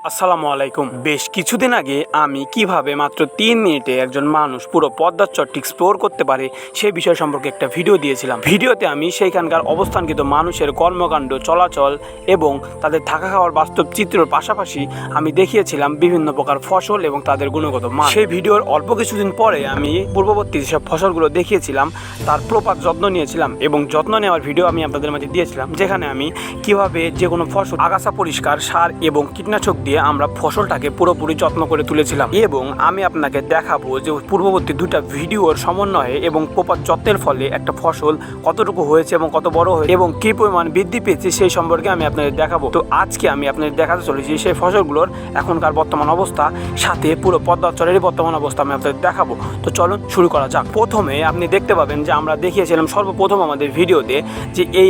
আসসালামু আলাইকুম। বেশ কিছুদিন আগে আমি কিভাবে মাত্র 3 মিনিটে একজন মানুষ পুরো পদ্মার চরটি এক্সপ্লোর করতে পারে সেই বিষয় সম্পর্কে একটা ভিডিও দিয়েছিলাম। ভিডিওতে আমি সেইখানকার অবস্থানকৃত মানুষের কর্মকাণ্ড, চলাচল এবং তাদের থাকা খাওয়ার বাস্তব চিত্রের পাশাপাশি আমি দেখিয়েছিলাম বিভিন্ন প্রকার ফসল এবং তাদের গুণগত মান। সেই ভিডিওর অল্প কিছুদিন পরে আমি পূর্ববর্তী যেসব ফসলগুলো দেখিয়েছিলাম তার প্রপার যত্ন নিয়েছিলাম এবং যত্ন নেওয়ার ভিডিও আমি আপনাদের মাঝে দিয়েছিলাম, যেখানে আমি কিভাবে যে কোনো ফসল আগাছা পরিষ্কার, সার এবং কীটনাশক দিয়ে আমরা ফসলটাকে পুরোপুরি যত্ন করে তুলেছিলাম। এবং আমি আপনাকে দেখাবো যে পূর্ববর্তী দুটা ভিডিওর সমন্বয়ে এবং প্রপার যত্নের ফলে একটা ফসল কতটুকু হয়েছে এবং কত বড় হয়েছে এবং কী পরিমাণ বৃদ্ধি পেয়েছে সেই সম্পর্কে আমি আপনাদের দেখাবো। তো আজকে আমি আপনাদের দেখাতে চলেছি সেই ফসলগুলোর এখনকার বর্তমান অবস্থা, সাথে পুরো পদ্মা চরের বর্তমান অবস্থা আমি আপনাদের দেখাবো। তো চলুন শুরু করা যাক। প্রথমে আপনি দেখতে পাবেন যে আমরা দেখিয়েছিলাম সর্বপ্রথম আমাদের ভিডিওতে যে এই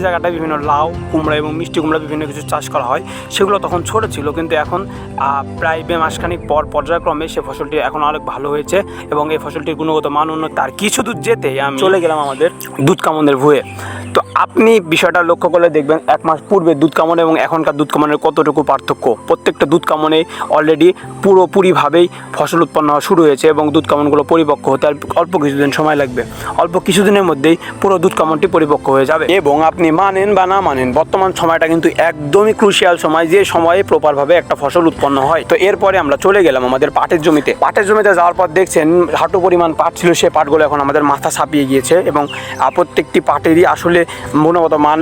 জায়গাটা বিভিন্ন লাউ, কুমড়া এবং মিষ্টি কুমড়া বিভিন্ন কিছু চাষ করা হয়। সেগুলো তখন ছোট ছিল, কিন্তু এখন প্রায় মাসখানিক পর পর্যায়ক্রমে সে ফসলটি এখন অনেক ভালো হয়েছে এবং এই ফসলটির গুণগত মান উন্নত। তার কিছু দূর যেতে আমি চলে গেলাম আমাদের দুধ কামনের ভুঁয়ে। তো আপনি বিষয়টা লক্ষ্য করলে দেখবেন 1 মাস পূর্বে দুধ কামন এবং এখনকার দুধ কামনের কতটুকু পার্থক্য। প্রত্যেকটা দুধ কামনে অলরেডি পুরোপুরিভাবেই ফসল উৎপন্ন হওয়া শুরু হয়েছে এবং দুধ কামনগুলো পরিপক্ক হতে অল্প কিছুদিন সময় লাগবে। অল্প কিছুদিনের মধ্যেই পুরো দুধ কামনটি পরিপক্ক হয়ে যাবে। এবং আপনি মানেন বা না মানেন, বর্তমান সময়টা কিন্তু একদমই ক্রুশিয়াল সময়, যে সময়ে প্রপারভাবে একটা ফসল উৎপন্ন হয়। তো এরপরে আমরা চলে গেলাম আমাদের পাটের জমিতে। যাওয়ার পর দেখছেন হাঁটু পরিমাণ পাট ছিল, সে পাটগুলো এখন আমাদের মাথা ছাপিয়ে গিয়েছে এবং প্রত্যেকটি পাটেরই আসলে গুণগত মান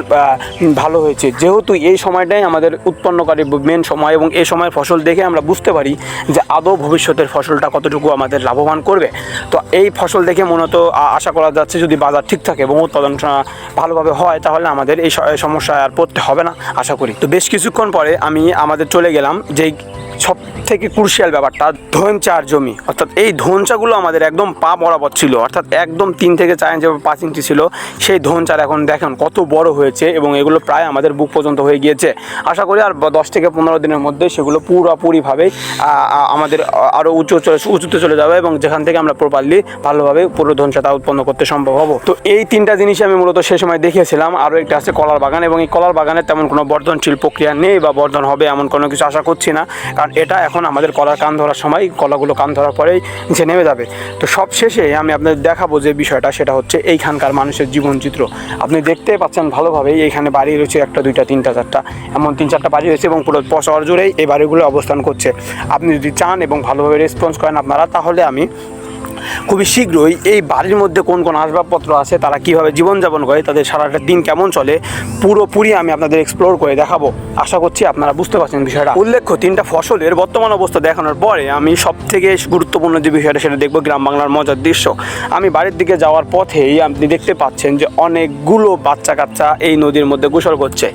ভালো হয়েছে। যেহেতু এই সময়টাই আমাদের উৎপন্নকারী মেন সময় এবং এই সময়ের ফসল দেখে আমরা বুঝতে পারি যে আদৌ ভবিষ্যতের ফসলটা কতটুকু আমাদের লাভবান করবে। তো এই ফসল দেখে মূলত আশা করা যাচ্ছে যদি বাজার ঠিক থাকে এবং উৎপাদন ভালোভাবে হয় তাহলে আমাদের এই সমস্যা আর পড়তে হবে না আশা করি। তো বেশ কিছুক্ষণ পরে আমি আমাদের চলে গেলাম যেই সব থেকে ক্রুশিয়াল ব্যাপারটা, ধনচার জমি। অর্থাৎ এই ধনচাগুলো আমাদের একদম পা বরাবর ছিল, অর্থাৎ একদম 3 থেকে 4 ইঞ্চি বা 5 ইঞ্চি ছিল সেই ধনচার এখন দেখেন কত বড় হয়েছে এবং এগুলো প্রায় আমাদের বুক পর্যন্ত হয়ে গিয়েছে। আশা করি আর 10 থেকে 15 দিনের মধ্যে সেগুলো পুরোপুরিভাবেই আমাদের আরও উঁচুতে চলে যাবে এবং যেখান থেকে আমরা প্রপারলি ভালোভাবে পুরো ধনচাটা উৎপন্ন করতে সম্ভব হবো। তো এই 3টা জিনিসই আমি মূলত সেই সময় দেখিয়েছিলাম। আরও একটা আছে কলার বাগান, এবং এই কলার বাগানের তেমন কোনো বর্ধনশীল প্রক্রিয়া নেই বা বর্ধন হবে এমন কোনো কিছু আশা করছি না, কারণ এটা এখন আমাদের কলার কান ধরার সময়, কলাগুলো কান ধরার পরেই নিচে নেমে যাবে। তো সব শেষে আমি আপনাদের দেখাবো যে বিষয়টা, সেটা হচ্ছে এইখানকার মানুষের জীবনচিত্র। আপনি দেখতে পাচ্ছেন ভালোভাবেই এইখানে বাড়ি রয়েছে 1টা 2টা 3টা 4টা, এমন 3-4টা বাড়ি রয়েছে এবং পুরো শহর জুড়েই এই বাড়িগুলো অবস্থান করছে। আপনি যদি চান এবং ভালোভাবে রেসপন্স করেন আপনারা, তাহলে আমি খুবই শীঘ্রই এই বাড়ির মধ্যে কোন কোন আসবাবপত্র আছে, তারা কীভাবে জীবনযাপন করে, তাদের সারাটা দিন কেমন চলে, পুরোপুরি আমি আপনাদের এক্সপ্লোর করে দেখাবো। আশা করছি আপনারা বুঝতে পারছেন বিষয়টা। উল্লেখ্য 3টা ফসলের বর্তমান অবস্থা দেখানোর পরে আমি সবথেকে গুরুত্বপূর্ণ যে বিষয়টা সেটা দেখবো গ্রাম বাংলার মজার দৃশ্য। আমি বাড়ির দিকে যাওয়ার পথেই আপনি দেখতে পাচ্ছেন যে অনেকগুলো বাচ্চা কাচ্চা এই নদীর মধ্যে গোসল করছে,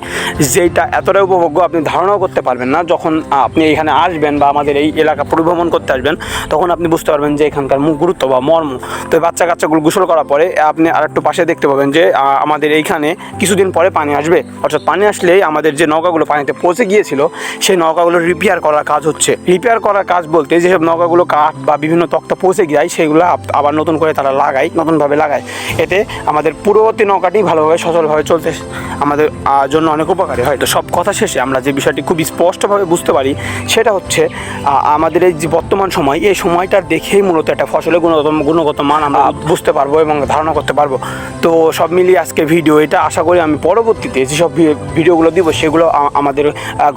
যেটা এতটাই উপভোগ্য আপনি ধারণাও করতে পারবেন না। যখন আপনি এখানে আসবেন বা আমাদের এই এলাকা পরিভ্রমণ করতে আসবেন, তখন আপনি বুঝতে পারবেন যে এখানকার গুরুত্ব বা মর্ম। তো বাচ্চা কাচ্চাগুলো গোসল করার পরে আপনি আর একটু পাশে দেখতে পাবেন যে আমাদের এইখানে কিছুদিন পরে পানি আসবে। অর্থাৎ পানি আসলেই আমাদের যে নৌকাগুলো পানিতে পৌঁছে গিয়েছিল সেই নৌকাগুলো রিপেয়ার করার কাজ হচ্ছে। রিপেয়ার করার কাজ বলতে যেসব নৌকাগুলো কাঠ বা বিভিন্ন তক্তা পৌঁছে যায় সেগুলো আবার নতুন করে তারা নতুনভাবে লাগায়। এতে আমাদের পূর্ববর্তী নৌকাটি ভালোভাবে সচলভাবে চলতে আমাদের জন্য অনেক উপকারী হয়। তো সব কথা শেষে আমরা যে বিষয়টি খুব স্পষ্টভাবে বুঝতে পারি সেটা হচ্ছে আমাদের এই যে বর্তমান সময়, এই সময়টার দেখেই মূলত একটা ফসলের গুণগত মান আমরা বুঝতে পারবো এবং ধারণা করতে পারবো। তো সব মিলিয়ে আজকে ভিডিও এটা। আশা করি আমি পরবর্তীতে যেসব ভিডিওগুলো দিব সেগুলো আমাদের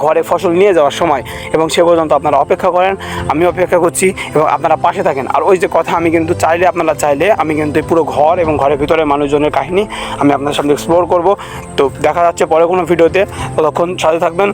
ঘরে ফসল নিয়ে যাওয়ার সময়, এবং সে পর্যন্ত আপনারা অপেক্ষা করেন, আমি অপেক্ষা করছি এবং আপনারা পাশে থাকেন। আর ওই যে কথা, আমি কিন্তু আপনারা চাইলে আমি কিন্তু পুরো ঘর এবং ঘরের ভিতরে মানুষজনের কাহিনী আমি আপনার সামনে এক্সপ্লোর করব। তো দেখা যাচ্ছে পরে কোনো ভিডিওতে, ততক্ষণ সাথে থাকবেন।